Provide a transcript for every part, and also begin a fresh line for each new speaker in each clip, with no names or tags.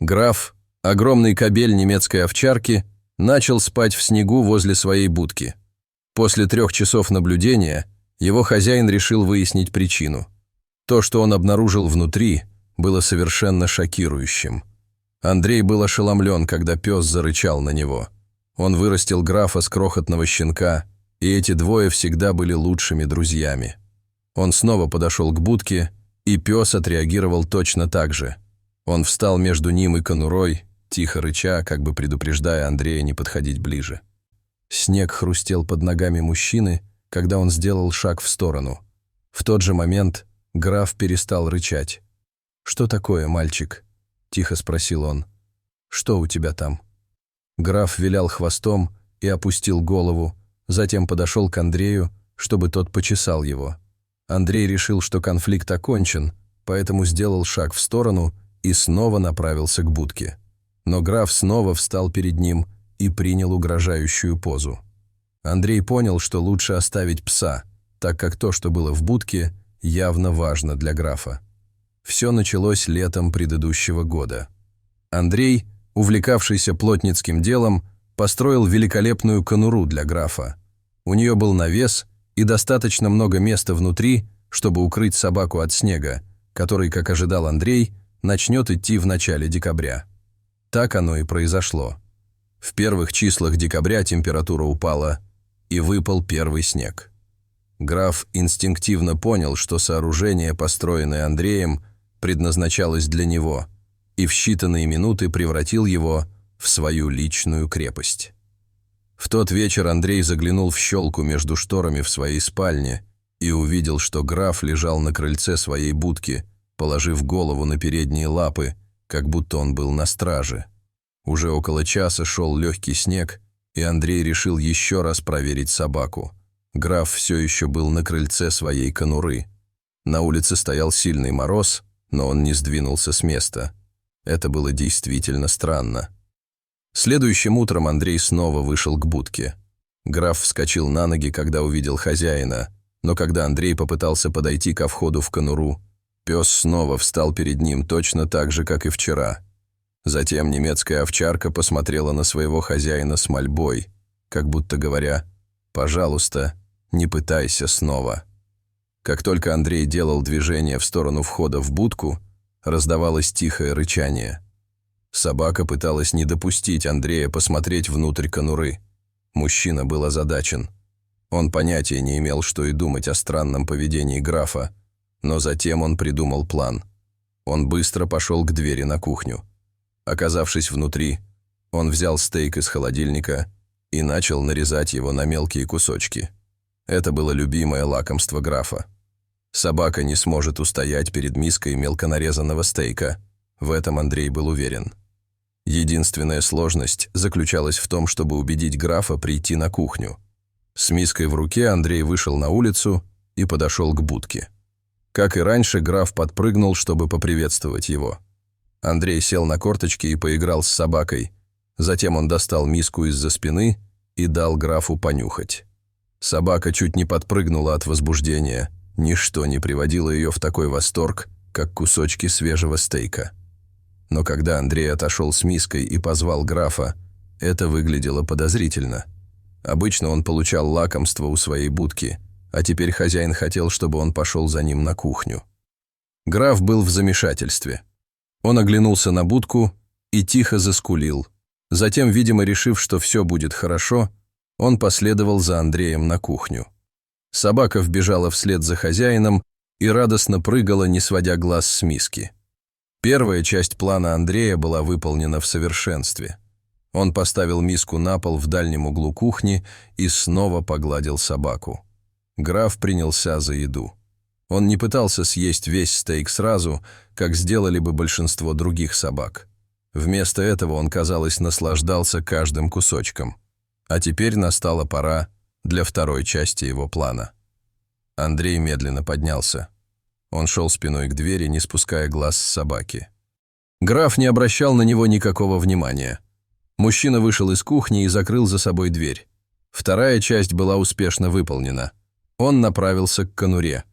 Граф, огромный кобель немецкой овчарки, начал спать в снегу возле своей будки. После 3 часов наблюдения его хозяин решил выяснить причину. То, что он обнаружил внутри, было совершенно шокирующим. Андрей был ошеломлен, когда пес зарычал на него. Он вырастил графа с крохотного щенка, и эти двое всегда были лучшими друзьями. Он снова подошел к будке, и пес отреагировал точно так же. Он встал между ним и конурой, тихо рыча, как бы предупреждая Андрея не подходить ближе. Снег хрустел под ногами мужчины, когда он сделал шаг в сторону. В тот же момент граф перестал рычать. «Что такое, мальчик?» – тихо спросил он. «Что у тебя там?» Граф вилял хвостом и опустил голову, затем подошел к Андрею, чтобы тот почесал его. Андрей решил, что конфликт окончен, поэтому сделал шаг в сторону и снова направился к будке. Но граф снова встал перед ним и принял угрожающую позу. Андрей понял, что лучше оставить пса, так как то, что было в будке, явно важно для графа. Все началось летом предыдущего года. Андрей, увлекавшийся плотницким делом, построил великолепную конуру для графа. У нее был навес и достаточно много места внутри, чтобы укрыть собаку от снега, который, как ожидал Андрей, начнет идти в начале декабря. Так оно и произошло. В первых числах декабря температура упала, и выпал первый снег. Граф инстинктивно понял, что сооружение, построенное Андреем, предназначалось для него, и в считанные минуты превратил его в свою личную крепость. В тот вечер Андрей заглянул в щелку между шторами в своей спальне и увидел, что граф лежал на крыльце своей будки, положив голову на передние лапы, как будто он был на страже. Уже около часа шел легкий снег, и Андрей решил еще раз проверить собаку. Граф все еще был на крыльце своей конуры. На улице стоял сильный мороз, но он не сдвинулся с места. Это было действительно странно. Следующим утром Андрей снова вышел к будке. Граф вскочил на ноги, когда увидел хозяина, но когда Андрей попытался подойти ко входу в конуру, пес снова встал перед ним точно так же, как и вчера. Затем немецкая овчарка посмотрела на своего хозяина с мольбой, как будто говоря: «Пожалуйста, не пытайся снова». Как только Андрей делал движение в сторону входа в будку, раздавалось тихое рычание. Собака пыталась не допустить Андрея посмотреть внутрь конуры. Мужчина был озадачен. Он понятия не имел, что и думать о странном поведении графа, но затем он придумал план. Он быстро пошел к двери на кухню. Оказавшись внутри, он взял стейк из холодильника и начал нарезать его на мелкие кусочки. Это было любимое лакомство графа. Собака не сможет устоять перед миской мелконарезанного стейка. В этом Андрей был уверен. Единственная сложность заключалась в том, чтобы убедить графа прийти на кухню. С миской в руке Андрей вышел на улицу и подошел к будке. Как и раньше, граф подпрыгнул, чтобы поприветствовать его. Андрей сел на корточки и поиграл с собакой. Затем он достал миску из-за спины и дал графу понюхать. Собака чуть не подпрыгнула от возбуждения. Ничто не приводило ее в такой восторг, как кусочки свежего стейка. Но когда Андрей отошел с миской и позвал графа, это выглядело подозрительно. Обычно он получал лакомство у своей будки, а теперь хозяин хотел, чтобы он пошел за ним на кухню. Граф был в замешательстве. Он оглянулся на будку и тихо заскулил. Затем, видимо, решив, что все будет хорошо, он последовал за Андреем на кухню. Собака вбежала вслед за хозяином и радостно прыгала, не сводя глаз с миски. Первая часть плана Андрея была выполнена в совершенстве. Он поставил миску на пол в дальнем углу кухни и снова погладил собаку. Граф принялся за еду. Он не пытался съесть весь стейк сразу, как сделали бы большинство других собак. Вместо этого он, казалось, наслаждался каждым кусочком. А теперь настала пора для второй части его плана. Андрей медленно поднялся. Он шел спиной к двери, не спуская глаз с собаки. Граф не обращал на него никакого внимания. Мужчина вышел из кухни и закрыл за собой дверь. Вторая часть была успешно выполнена. Он направился к конуре.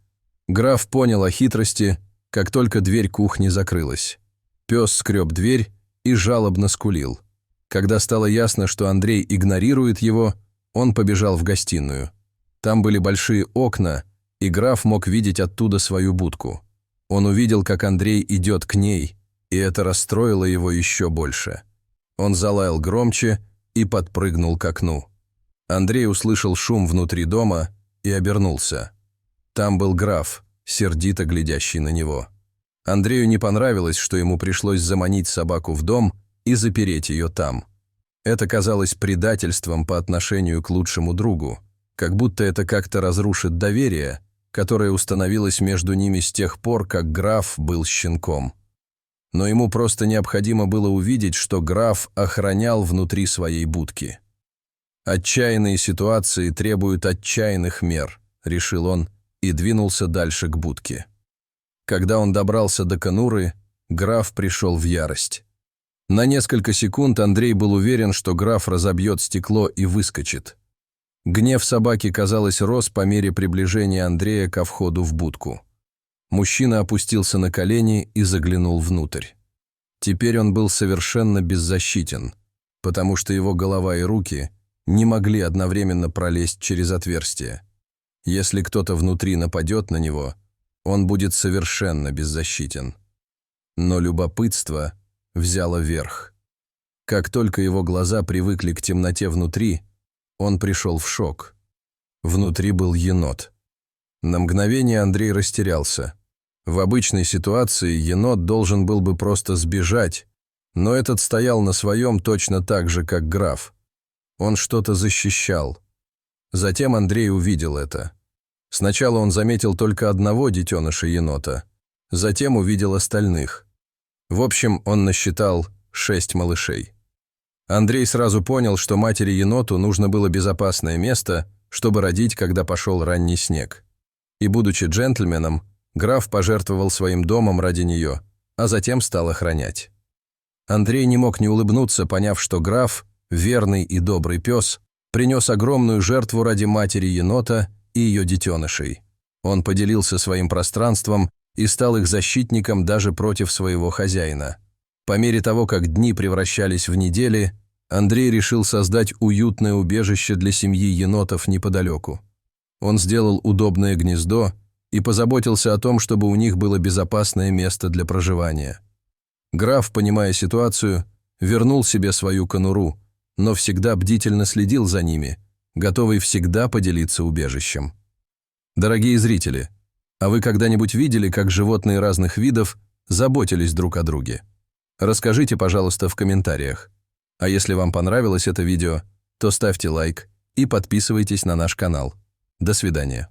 Граф понял о хитрости, как только дверь кухни закрылась. Пес скреб дверь и жалобно скулил. Когда стало ясно, что Андрей игнорирует его, он побежал в гостиную. Там были большие окна, и граф мог видеть оттуда свою будку. Он увидел, как Андрей идет к ней, и это расстроило его еще больше. Он залаял громче и подпрыгнул к окну. Андрей услышал шум внутри дома и обернулся. Там был граф, сердито глядящий на него. Андрею не понравилось, что ему пришлось заманить собаку в дом и запереть ее там. Это казалось предательством по отношению к лучшему другу, как будто это как-то разрушит доверие, которое установилось между ними с тех пор, как граф был щенком. Но ему просто необходимо было увидеть, что граф охранял внутри своей будки. «Отчаянные ситуации требуют отчаянных мер», — решил он и двинулся дальше к будке. Когда он добрался до конуры, граф пришел в ярость. На несколько секунд Андрей был уверен, что граф разобьет стекло и выскочит. Гнев собаки, казалось, рос по мере приближения Андрея ко входу в будку. Мужчина опустился на колени и заглянул внутрь. Теперь он был совершенно беззащитен, потому что его голова и руки не могли одновременно пролезть через отверстие. Если кто-то внутри нападет на него, он будет совершенно беззащитен. Но любопытство взяло верх. Как только его глаза привыкли к темноте внутри, он пришел в шок. Внутри был енот. На мгновение Андрей растерялся. В обычной ситуации енот должен был бы просто сбежать, но этот стоял на своем точно так же, как граф. Он что-то защищал. Затем Андрей увидел это. Сначала он заметил только одного детеныша енота, затем увидел остальных. В общем, он насчитал 6 малышей. Андрей сразу понял, что матери-еноту нужно было безопасное место, чтобы родить, когда пошел ранний снег. И, будучи джентльменом, граф пожертвовал своим домом ради нее, а затем стал охранять. Андрей не мог не улыбнуться, поняв, что граф, верный и добрый пес, принес огромную жертву ради матери-енота и ее детенышей. Он поделился своим пространством и стал их защитником даже против своего хозяина. По мере того, как дни превращались в недели, Андрей решил создать уютное убежище для семьи енотов неподалеку. Он сделал удобное гнездо и позаботился о том, чтобы у них было безопасное место для проживания. Граф, понимая ситуацию, вернул себе свою конуру, но всегда бдительно следил за ними, готовый всегда поделиться убежищем. Дорогие зрители, а вы когда-нибудь видели, как животные разных видов заботились друг о друге? Расскажите, пожалуйста, в комментариях. А если вам понравилось это видео, то ставьте лайк и подписывайтесь на наш канал. До свидания.